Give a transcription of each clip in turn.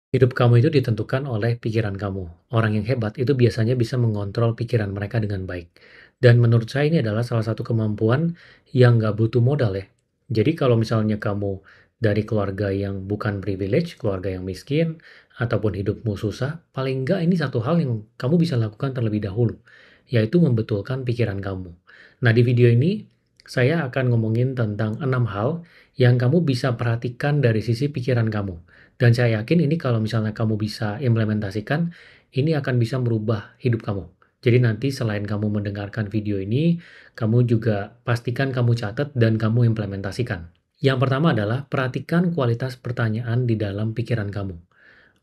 Hidup kamu itu ditentukan oleh pikiran kamu. Orang yang hebat itu biasanya bisa mengontrol pikiran mereka dengan baik. Dan menurut saya ini adalah salah satu kemampuan yang nggak butuh modal ya. Jadi kalau misalnya kamu dari keluarga yang bukan privilege, keluarga yang miskin, ataupun hidupmu susah, paling nggak ini satu hal yang kamu bisa lakukan terlebih dahulu, yaitu membetulkan pikiran kamu. Nah di video ini, saya akan ngomongin tentang 6 hal yang kamu bisa perhatikan dari sisi pikiran kamu. Dan saya yakin ini kalau misalnya kamu bisa implementasikan, ini akan bisa merubah hidup kamu. Jadi nanti selain kamu mendengarkan video ini, kamu juga pastikan kamu catat dan kamu implementasikan. Yang pertama adalah perhatikan kualitas pertanyaan di dalam pikiran kamu.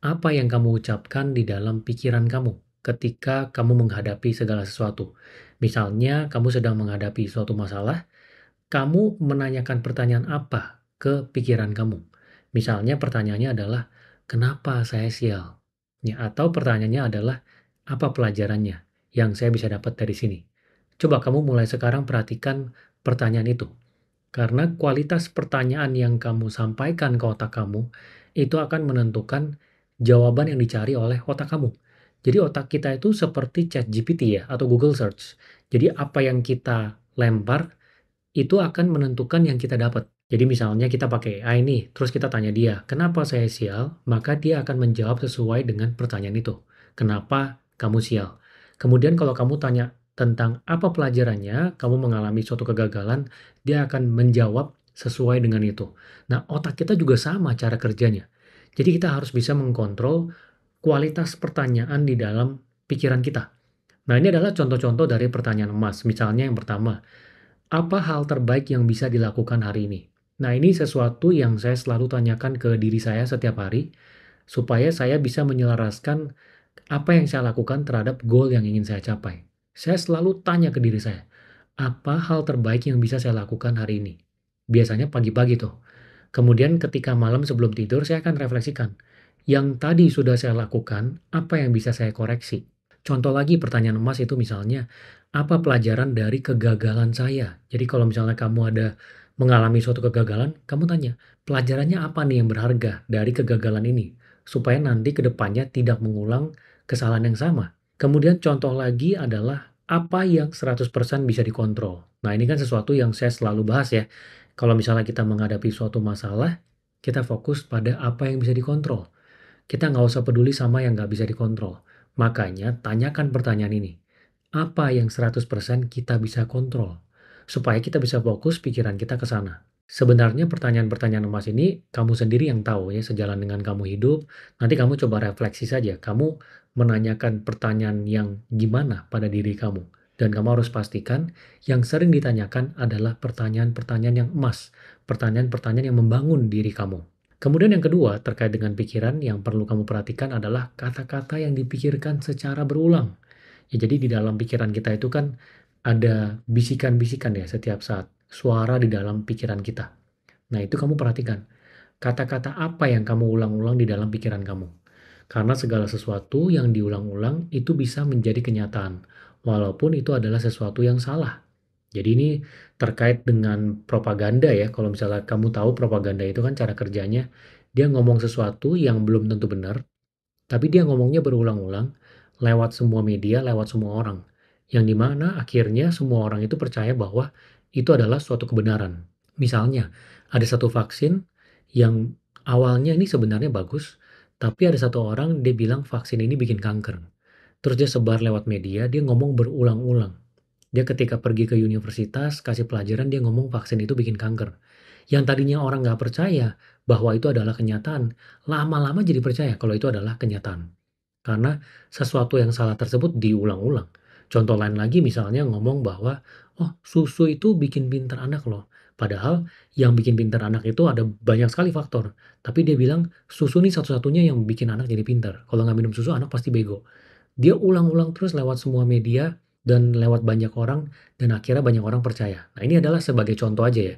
Apa yang kamu ucapkan di dalam pikiran kamu ketika kamu menghadapi segala sesuatu. Misalnya, kamu sedang menghadapi suatu masalah, kamu menanyakan pertanyaan apa ke pikiran kamu? Misalnya pertanyaannya adalah, "Kenapa saya sial?" Ya, atau pertanyaannya adalah, "Apa pelajarannya yang saya bisa dapat dari sini?" Coba kamu mulai sekarang perhatikan pertanyaan itu. Karena kualitas pertanyaan yang kamu sampaikan ke otak kamu, itu akan menentukan jawaban yang dicari oleh otak kamu. Jadi otak kita itu seperti ChatGPT ya, atau Google Search. Jadi apa yang kita lempar, itu akan menentukan yang kita dapat. Jadi misalnya kita pakai AI nih, terus kita tanya dia, "Kenapa saya sial?" Maka dia akan menjawab sesuai dengan pertanyaan itu. "Kenapa kamu sial?" Kemudian kalau kamu tanya tentang apa pelajarannya, kamu mengalami suatu kegagalan, dia akan menjawab sesuai dengan itu. Nah, otak kita juga sama cara kerjanya. Jadi kita harus bisa mengkontrol kualitas pertanyaan di dalam pikiran kita. Nah, ini adalah contoh-contoh dari pertanyaan emas. Misalnya yang pertama, apa hal terbaik yang bisa dilakukan hari ini? Nah, ini sesuatu yang saya selalu tanyakan ke diri saya setiap hari, supaya saya bisa menyelaraskan apa yang saya lakukan terhadap goal yang ingin saya capai. Saya selalu tanya ke diri saya, apa hal terbaik yang bisa saya lakukan hari ini? Biasanya pagi-pagi tuh. Kemudian ketika malam sebelum tidur, saya akan refleksikan, yang tadi sudah saya lakukan, apa yang bisa saya koreksi? Contoh lagi pertanyaan emas itu misalnya, apa pelajaran dari kegagalan saya? Jadi kalau misalnya kamu ada mengalami suatu kegagalan, kamu tanya, pelajarannya apa nih yang berharga dari kegagalan ini? Supaya nanti ke depannya tidak mengulang kesalahan yang sama. Kemudian contoh lagi adalah apa yang 100% bisa dikontrol. Nah ini kan sesuatu yang saya selalu bahas ya. Kalau misalnya kita menghadapi suatu masalah, kita fokus pada apa yang bisa dikontrol. Kita nggak usah peduli sama yang nggak bisa dikontrol. Makanya tanyakan pertanyaan ini. Apa yang 100% kita bisa kontrol? Supaya kita bisa fokus pikiran kita ke sana. Sebenarnya pertanyaan-pertanyaan emas ini kamu sendiri yang tahu ya sejalan dengan kamu hidup. Nanti kamu coba refleksi saja. Kamu menanyakan pertanyaan yang gimana pada diri kamu. Dan kamu harus pastikan yang sering ditanyakan adalah pertanyaan-pertanyaan yang emas. Pertanyaan-pertanyaan yang membangun diri kamu. Kemudian yang kedua, terkait dengan pikiran yang perlu kamu perhatikan adalah kata-kata yang dipikirkan secara berulang. Ya, jadi di dalam pikiran kita itu kan ada bisikan-bisikan ya setiap saat, suara di dalam pikiran kita. Nah, itu kamu perhatikan, kata-kata apa yang kamu ulang-ulang di dalam pikiran kamu. Karena segala sesuatu yang diulang-ulang itu bisa menjadi kenyataan, walaupun itu adalah sesuatu yang salah. Jadi ini terkait dengan propaganda ya, kalau misalnya kamu tahu propaganda itu kan cara kerjanya, dia ngomong sesuatu yang belum tentu benar, tapi dia ngomongnya berulang-ulang lewat semua media, lewat semua orang. Yang dimana akhirnya semua orang itu percaya bahwa itu adalah suatu kebenaran. Misalnya, ada satu vaksin yang awalnya ini sebenarnya bagus, tapi ada satu orang dia bilang vaksin ini bikin kanker. Terus dia sebar lewat media, dia ngomong berulang-ulang. Dia ketika pergi ke universitas, kasih pelajaran, dia ngomong vaksin itu bikin kanker. Yang tadinya orang nggak percaya bahwa itu adalah kenyataan, lama-lama jadi percaya kalau itu adalah kenyataan. Karena sesuatu yang salah tersebut diulang-ulang. Contoh lain lagi misalnya ngomong bahwa, oh susu itu bikin pintar anak loh. Padahal yang bikin pintar anak itu ada banyak sekali faktor. Tapi dia bilang susu ini satu-satunya yang bikin anak jadi pintar. Kalau nggak minum susu anak pasti bego. Dia ulang-ulang terus lewat semua media dan lewat banyak orang dan akhirnya banyak orang percaya. Nah, ini adalah sebagai contoh aja ya.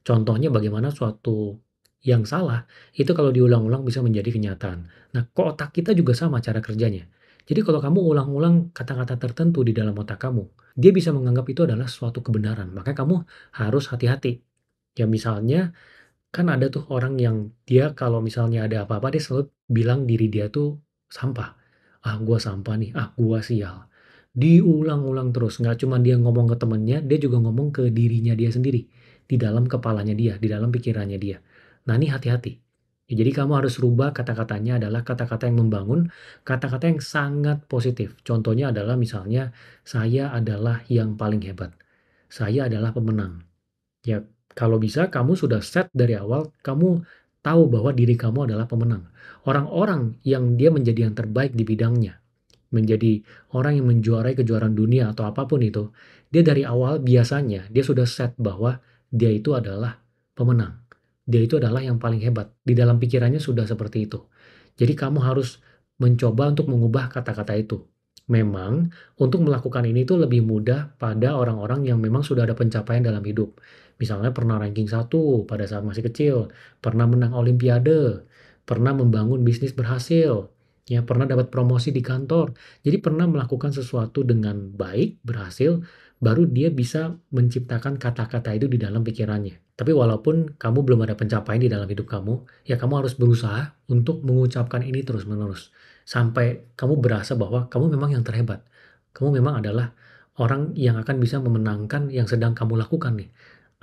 Contohnya bagaimana suatu yang salah itu kalau diulang-ulang bisa menjadi kenyataan. Nah, kok otak kita juga sama cara kerjanya. Jadi kalau kamu ulang-ulang kata-kata tertentu di dalam otak kamu, dia bisa menganggap itu adalah suatu kebenaran. Maka kamu harus hati-hati. Ya misalnya Kan ada tuh orang yang dia kalau misalnya ada apa-apa dia selalu bilang diri dia tuh sampah. "Ah, gua sampah nih, ah, gua sial." Diulang-ulang terus, nggak cuma dia ngomong ke temennya, dia juga ngomong ke dirinya dia sendiri, di dalam kepalanya dia, di dalam pikirannya dia. Nah, ini hati-hati. Ya, jadi kamu harus rubah kata-katanya adalah kata-kata yang membangun, kata-kata yang sangat positif. Contohnya adalah misalnya, "Saya adalah yang paling hebat. Saya adalah pemenang." Ya, kalau bisa kamu sudah set dari awal, kamu tahu bahwa diri kamu adalah pemenang. Orang-orang yang dia menjadi yang terbaik di bidangnya, menjadi orang yang menjuarai kejuaraan dunia atau apapun itu, dia dari awal biasanya dia sudah set bahwa dia itu adalah pemenang. Dia itu adalah yang paling hebat. Di dalam pikirannya sudah seperti itu. Jadi kamu harus mencoba untuk mengubah kata-kata itu. Memang untuk melakukan ini tuh lebih mudah pada orang-orang yang memang sudah ada pencapaian dalam hidup. Misalnya pernah ranking 1 pada saat masih kecil, pernah menang olimpiade, pernah membangun bisnis berhasil, ya pernah dapat promosi di kantor. Jadi pernah melakukan sesuatu dengan baik, berhasil, baru dia bisa menciptakan kata-kata itu di dalam pikirannya. Tapi walaupun kamu belum ada pencapaian di dalam hidup kamu, ya kamu harus berusaha untuk mengucapkan ini terus-menerus. Sampai kamu berasa bahwa kamu memang yang terhebat. Kamu memang adalah orang yang akan bisa memenangkan yang sedang kamu lakukan nih.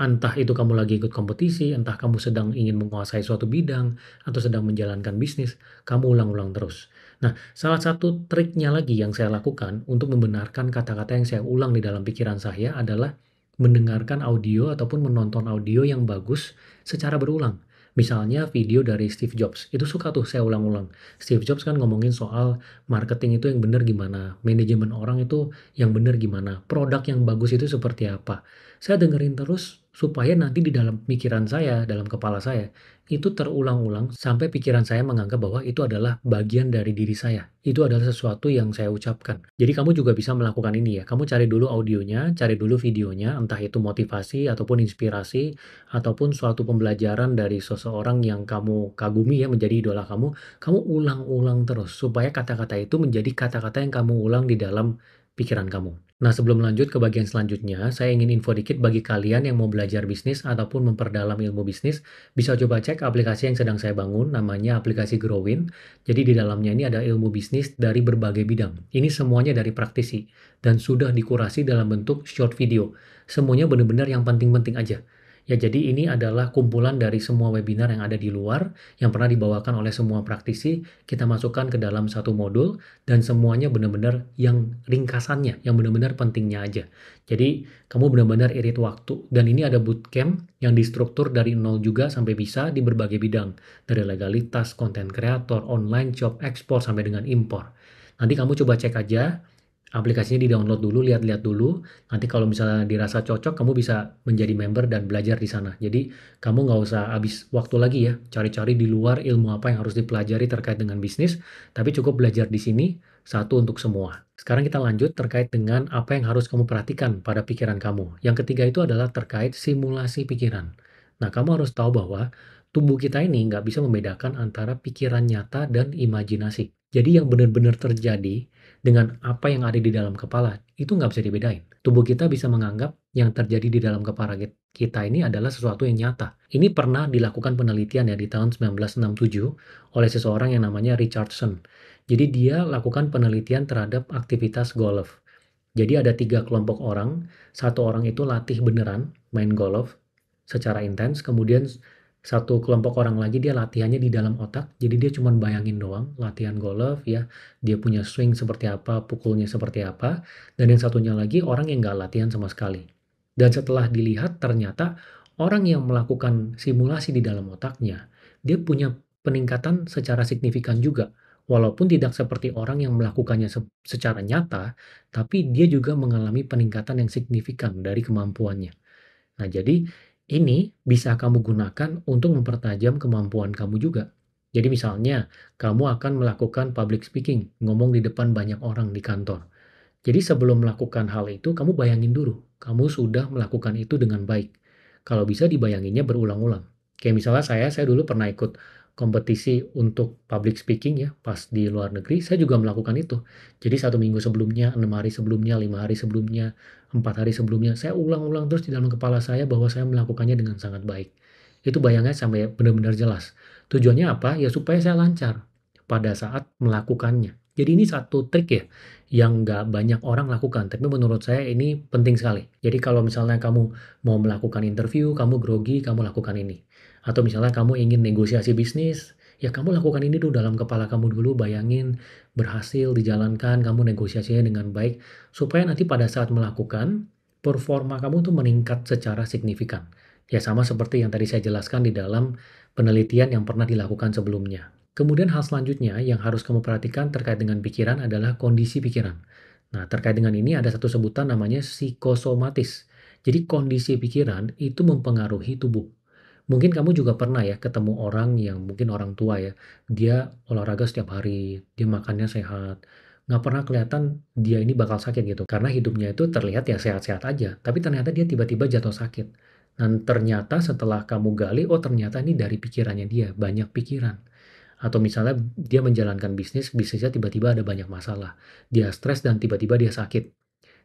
Entah itu kamu lagi ikut kompetisi, entah kamu sedang ingin menguasai suatu bidang, atau sedang menjalankan bisnis, kamu ulang-ulang terus. Nah, salah satu triknya lagi yang saya lakukan untuk membenarkan kata-kata yang saya ulang di dalam pikiran saya adalah mendengarkan audio ataupun menonton audio yang bagus secara berulang. Misalnya video dari Steve Jobs, itu suka tuh saya ulang-ulang. Steve Jobs kan ngomongin soal marketing itu yang benar gimana, manajemen orang itu yang benar gimana, produk yang bagus itu seperti apa. Saya dengerin terus supaya nanti di dalam pikiran saya, dalam kepala saya, itu terulang-ulang sampai pikiran saya menganggap bahwa itu adalah bagian dari diri saya. Itu adalah sesuatu yang saya ucapkan. Jadi kamu juga bisa melakukan ini ya. Kamu cari dulu audionya, cari dulu videonya, entah itu motivasi ataupun inspirasi ataupun suatu pembelajaran dari seseorang yang kamu kagumi ya menjadi idola kamu. Kamu ulang-ulang terus supaya kata-kata itu menjadi kata-kata yang kamu ulang di dalam pikiran kamu. Nah, sebelum lanjut ke bagian selanjutnya, saya ingin info dikit bagi kalian yang mau belajar bisnis ataupun memperdalam ilmu bisnis, bisa coba cek aplikasi yang sedang saya bangun, namanya aplikasi Growin. Jadi di dalamnya ini ada ilmu bisnis dari berbagai bidang. Ini semuanya dari praktisi dan sudah dikurasi dalam bentuk short video. Semuanya benar-benar yang penting-penting aja. Ya, jadi ini adalah kumpulan dari semua webinar yang ada di luar, yang pernah dibawakan oleh semua praktisi, kita masukkan ke dalam satu modul, dan semuanya benar-benar yang ringkasannya, yang benar-benar pentingnya aja. Jadi, kamu benar-benar irit waktu. Dan ini ada bootcamp yang distruktur dari nol juga sampai bisa di berbagai bidang. Dari legalitas, konten kreator, online shop, ekspor, sampai dengan impor. Nanti kamu coba cek aja, aplikasinya di-download dulu, lihat-lihat dulu. Nanti kalau misalnya dirasa cocok, kamu bisa menjadi member dan belajar di sana. Jadi, kamu nggak usah habis waktu lagi ya, cari-cari di luar ilmu apa yang harus dipelajari terkait dengan bisnis, tapi cukup belajar di sini, satu untuk semua. Sekarang kita lanjut terkait dengan apa yang harus kamu perhatikan pada pikiran kamu. Yang ketiga itu adalah terkait simulasi pikiran. Nah, kamu harus tahu bahwa tubuh kita ini nggak bisa membedakan antara pikiran nyata dan imajinasi. Jadi yang benar-benar terjadi dengan apa yang ada di dalam kepala, itu nggak bisa dibedain. Tubuh kita bisa menganggap yang terjadi di dalam kepala kita ini adalah sesuatu yang nyata. Ini pernah dilakukan penelitian ya di tahun 1967 oleh seseorang yang namanya Richardson. Jadi dia lakukan penelitian terhadap aktivitas golf. Jadi ada 3 kelompok orang, satu orang itu latih beneran main golf secara intens, kemudian satu kelompok orang lagi dia latihannya di dalam otak, jadi dia cuma bayangin doang latihan golf ya, dia punya swing seperti apa, pukulnya seperti apa, dan yang satunya lagi orang yang nggak latihan sama sekali. Dan setelah dilihat ternyata orang yang melakukan simulasi di dalam otaknya, dia punya peningkatan secara signifikan juga. Walaupun tidak seperti orang yang melakukannya secara nyata, tapi dia juga mengalami peningkatan yang signifikan dari kemampuannya. Nah, jadi ini bisa kamu gunakan untuk mempertajam kemampuan kamu juga. Jadi misalnya, kamu akan melakukan public speaking, ngomong di depan banyak orang di kantor. Jadi sebelum melakukan hal itu, kamu bayangin dulu, kamu sudah melakukan itu dengan baik. Kalau bisa dibayanginnya berulang-ulang. Kayak misalnya saya dulu pernah ikut kompetisi untuk public speaking ya, pas di luar negeri, saya juga melakukan itu. Jadi 1 minggu sebelumnya, 6 hari sebelumnya, 5 hari sebelumnya, 4 hari sebelumnya, saya ulang-ulang terus di dalam kepala saya bahwa saya melakukannya dengan sangat baik. Itu bayangnya sampai benar-benar jelas. Tujuannya apa? Ya supaya saya lancar pada saat melakukannya. Jadi ini satu trik ya, yang nggak banyak orang lakukan, tapi menurut saya ini penting sekali. Jadi kalau misalnya kamu mau melakukan interview, kamu grogi, kamu lakukan ini. Atau misalnya kamu ingin negosiasi bisnis, ya kamu lakukan ini dulu dalam kepala kamu dulu, bayangin berhasil dijalankan, kamu negosiasinya dengan baik, supaya nanti pada saat melakukan, performa kamu tuh meningkat secara signifikan. Ya sama seperti yang tadi saya jelaskan di dalam penelitian yang pernah dilakukan sebelumnya. Kemudian hal selanjutnya yang harus kamu perhatikan terkait dengan pikiran adalah kondisi pikiran. Nah, terkait dengan ini ada satu sebutan namanya psikosomatis. Jadi kondisi pikiran itu mempengaruhi tubuh. Mungkin kamu juga pernah ya ketemu orang yang mungkin orang tua ya, dia olahraga setiap hari, dia makannya sehat, nggak pernah kelihatan dia ini bakal sakit gitu. Karena hidupnya itu terlihat ya sehat-sehat aja, tapi ternyata dia tiba-tiba jatuh sakit. Dan ternyata setelah kamu gali, oh ternyata ini dari pikirannya dia, banyak pikiran. Atau misalnya dia menjalankan bisnis, bisnisnya tiba-tiba ada banyak masalah. Dia stres dan tiba-tiba dia sakit.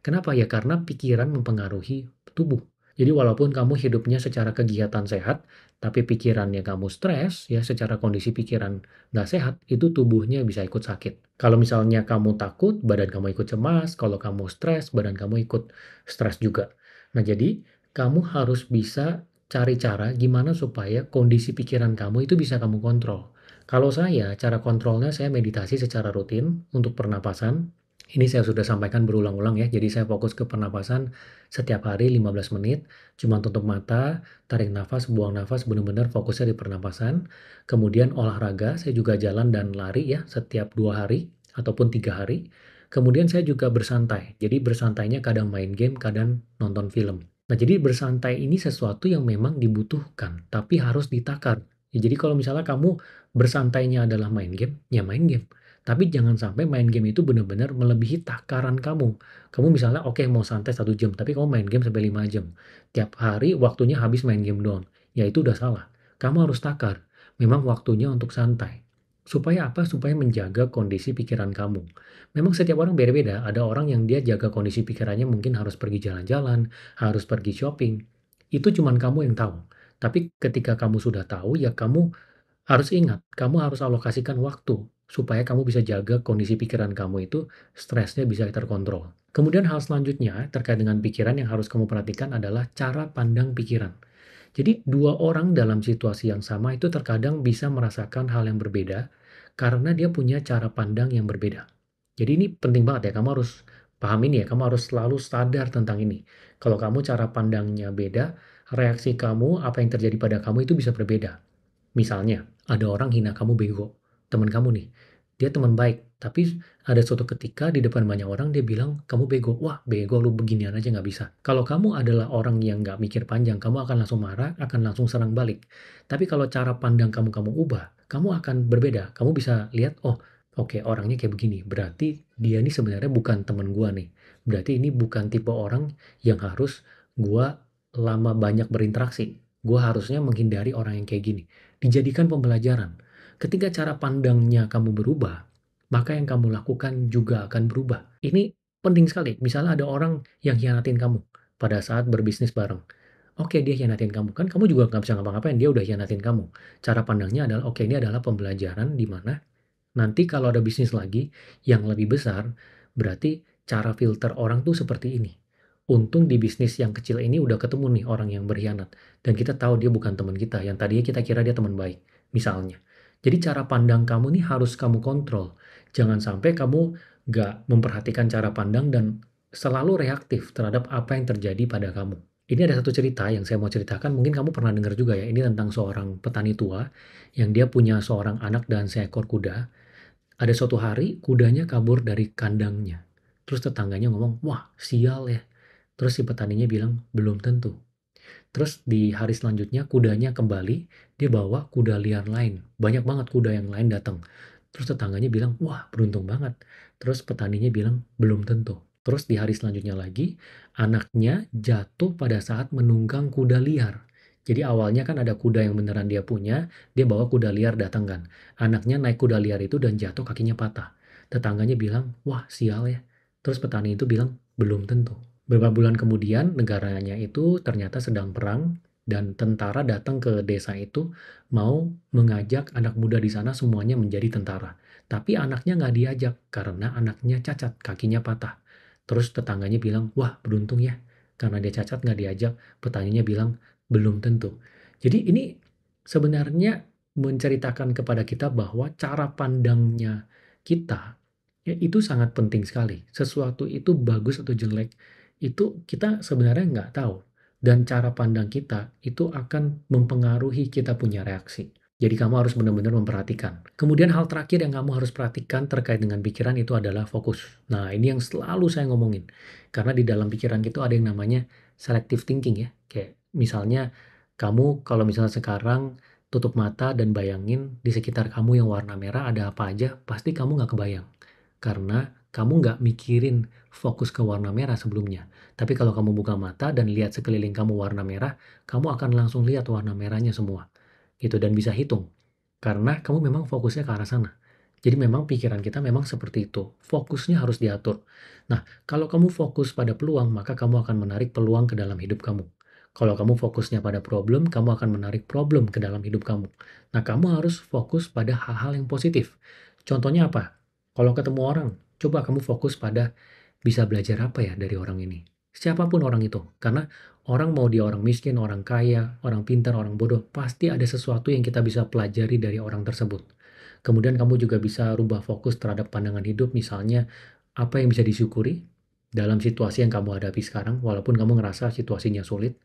Kenapa? Ya karena pikiran mempengaruhi tubuh. Jadi walaupun kamu hidupnya secara kegiatan sehat, tapi pikirannya kamu stres, ya secara kondisi pikiran nggak sehat, itu tubuhnya bisa ikut sakit. Kalau misalnya kamu takut, badan kamu ikut cemas. Kalau kamu stres, badan kamu ikut stres juga. Nah jadi kamu harus bisa cari cara gimana supaya kondisi pikiran kamu itu bisa kamu kontrol. Kalau saya, cara kontrolnya saya meditasi secara rutin untuk pernapasan. Ini saya sudah sampaikan berulang-ulang ya, jadi saya fokus ke pernapasan setiap hari 15 menit, cuma tutup mata, tarik nafas, buang nafas, benar-benar fokusnya di pernapasan. Kemudian olahraga, saya juga jalan dan lari ya setiap 2 hari ataupun 3 hari. Kemudian saya juga bersantai, jadi bersantainya kadang main game, kadang nonton film. Nah, jadi bersantai ini sesuatu yang memang dibutuhkan, tapi harus ditakar. Ya, jadi kalau misalnya kamu bersantainya adalah main game, ya main game. Tapi jangan sampai main game itu benar-benar melebihi takaran kamu. Kamu misalnya oke mau santai 1 jam, tapi kamu main game sampai 5 jam. Tiap hari waktunya habis main game doang. Ya itu udah salah. Kamu harus takar. Memang waktunya untuk santai. Supaya apa? Supaya menjaga kondisi pikiran kamu. Memang setiap orang beda-beda. Ada orang yang dia jaga kondisi pikirannya mungkin harus pergi jalan-jalan, harus pergi shopping. Itu cuman kamu yang tahu. Tapi ketika kamu sudah tahu, ya kamu harus ingat, kamu harus alokasikan waktu supaya kamu bisa jaga kondisi pikiran kamu itu stresnya bisa terkontrol. Kemudian hal selanjutnya terkait dengan pikiran yang harus kamu perhatikan adalah cara pandang pikiran. Jadi dua orang dalam situasi yang sama itu terkadang bisa merasakan hal yang berbeda karena dia punya cara pandang yang berbeda. Jadi ini penting banget ya, kamu harus paham ini ya, kamu harus selalu sadar tentang ini. Kalau kamu cara pandangnya beda, reaksi kamu, apa yang terjadi pada kamu itu bisa berbeda. Misalnya, ada orang hina kamu bego, teman kamu nih, dia teman baik, tapi ada suatu ketika di depan banyak orang dia bilang, "Kamu bego." "Wah, bego lu beginian aja nggak bisa." Kalau kamu adalah orang yang nggak mikir panjang, kamu akan langsung marah, akan langsung serang balik. Tapi kalau cara pandang kamu ubah, kamu akan berbeda. Kamu bisa lihat, "Oh, oke orangnya kayak begini, berarti dia ini sebenarnya bukan teman gua nih. Berarti ini bukan tipe orang yang harus gua lama banyak berinteraksi. Gua harusnya menghindari orang yang kayak gini." Dijadikan pembelajaran. Ketika cara pandangnya kamu berubah, maka yang kamu lakukan juga akan berubah. Ini penting sekali. Misalnya ada orang yang hianatin kamu pada saat berbisnis bareng. Oke, dia hianatin kamu. Kan kamu juga nggak bisa ngapa-ngapain, dia udah hianatin kamu. Cara pandangnya adalah, oke ini adalah pembelajaran di mana nanti kalau ada bisnis lagi yang lebih besar, berarti cara filter orang tuh seperti ini. Untung di bisnis yang kecil ini udah ketemu nih orang yang berkhianat. Dan kita tahu dia bukan teman kita, yang tadinya kita kira dia teman baik, misalnya. Jadi cara pandang kamu nih harus kamu kontrol. Jangan sampai kamu gak memperhatikan cara pandang dan selalu reaktif terhadap apa yang terjadi pada kamu. Ini ada satu cerita yang saya mau ceritakan, mungkin kamu pernah dengar juga ya, ini tentang seorang petani tua yang dia punya seorang anak dan seekor kuda. Ada suatu hari kudanya kabur dari kandangnya. Terus tetangganya ngomong, "Wah, sial ya." Terus si petaninya bilang, "Belum tentu." Terus di hari selanjutnya kudanya kembali, dia bawa kuda liar lain. Banyak banget kuda yang lain datang. Terus tetangganya bilang, "Wah, beruntung banget." Terus petaninya bilang, "Belum tentu." Terus di hari selanjutnya lagi, anaknya jatuh pada saat menunggang kuda liar. Jadi awalnya kan ada kuda yang beneran dia punya, dia bawa kuda liar datang kan. Anaknya naik kuda liar itu dan jatuh kakinya patah. Tetangganya bilang, "Wah, sial ya." Terus petani itu bilang, "Belum tentu." Beberapa bulan kemudian, negaranya itu ternyata sedang perang. dan tentara datang ke desa itu mau mengajak anak muda di sana semuanya menjadi tentara. Tapi anaknya nggak diajak karena anaknya cacat, kakinya patah. Terus tetangganya bilang, wah beruntung ya, karena dia cacat nggak diajak. Petaninya bilang, belum tentu. Jadi ini sebenarnya menceritakan kepada kita bahwa cara pandangnya kita ya itu sangat penting sekali. Sesuatu itu bagus atau jelek, itu kita sebenarnya nggak tahu. Dan cara pandang kita itu akan mempengaruhi kita punya reaksi. Jadi kamu harus benar-benar memperhatikan. Kemudian hal terakhir yang kamu harus perhatikan terkait dengan pikiran itu adalah fokus. Nah, ini yang selalu saya ngomongin. Karena di dalam pikiran kita ada yang namanya selective thinking ya. Kayak misalnya kamu kalau misalnya sekarang tutup mata dan bayangin di sekitar kamu yang warna merah ada apa aja, pasti kamu nggak kebayang. Karena kamu nggak mikirin fokus ke warna merah sebelumnya. Tapi kalau kamu buka mata dan lihat sekeliling kamu warna merah, kamu akan langsung lihat warna merahnya semua. Gitu, dan bisa hitung. Karena kamu memang fokusnya ke arah sana. Jadi memang pikiran kita memang seperti itu. Fokusnya harus diatur. Nah, kalau kamu fokus pada peluang, maka kamu akan menarik peluang ke dalam hidup kamu. Kalau kamu fokusnya pada problem, kamu akan menarik problem ke dalam hidup kamu. Nah, kamu harus fokus pada hal-hal yang positif. Contohnya apa? Kalau ketemu orang, coba kamu fokus pada bisa belajar apa ya dari orang ini. Siapapun orang itu. Karena orang mau dia orang miskin, orang kaya, orang pintar, orang bodoh, pasti ada sesuatu yang kita bisa pelajari dari orang tersebut. Kemudian kamu juga bisa rubah fokus terhadap pandangan hidup, misalnya apa yang bisa disyukuri dalam situasi yang kamu hadapi sekarang, walaupun kamu ngerasa situasinya sulit.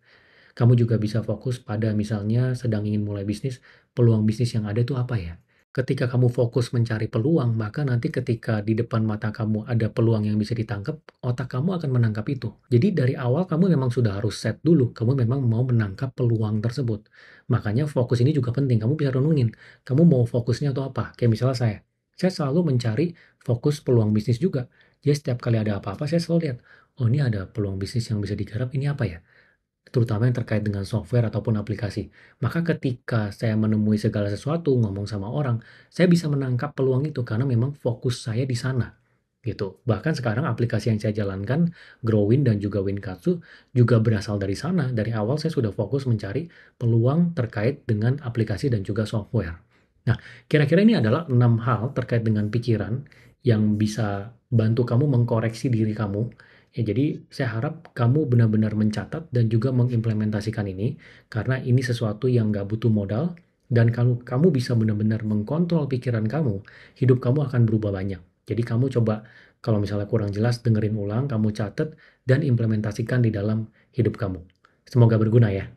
Kamu juga bisa fokus pada misalnya sedang ingin mulai bisnis, peluang bisnis yang ada itu apa ya? Ketika kamu fokus mencari peluang, maka nanti ketika di depan mata kamu ada peluang yang bisa ditangkap, otak kamu akan menangkap itu. Jadi dari awal kamu memang sudah harus set dulu, kamu memang mau menangkap peluang tersebut. Makanya fokus ini juga penting, kamu bisa renungin, kamu mau fokusnya atau apa? Kayak misalnya saya selalu mencari fokus peluang bisnis juga. Jadi setiap kali ada apa-apa, saya selalu lihat, oh ini ada peluang bisnis yang bisa digarap, ini apa ya? Terutama yang terkait dengan software ataupun aplikasi. Maka ketika saya menemui segala sesuatu, ngomong sama orang, saya bisa menangkap peluang itu karena memang fokus saya di sana, gitu. Bahkan sekarang aplikasi yang saya jalankan, Growin dan juga Winkatsu, juga berasal dari sana. Dari awal saya sudah fokus mencari peluang terkait dengan aplikasi dan juga software. Nah, kira-kira ini adalah 6 hal terkait dengan pikiran yang bisa bantu kamu mengkoreksi diri kamu. Ya, jadi saya harap kamu benar-benar mencatat dan juga mengimplementasikan ini, karena ini sesuatu yang nggak butuh modal, dan kalau kamu bisa benar-benar mengkontrol pikiran kamu, hidup kamu akan berubah banyak. Jadi kamu coba, kalau misalnya kurang jelas, dengerin ulang, kamu catat, dan implementasikan di dalam hidup kamu. Semoga berguna ya.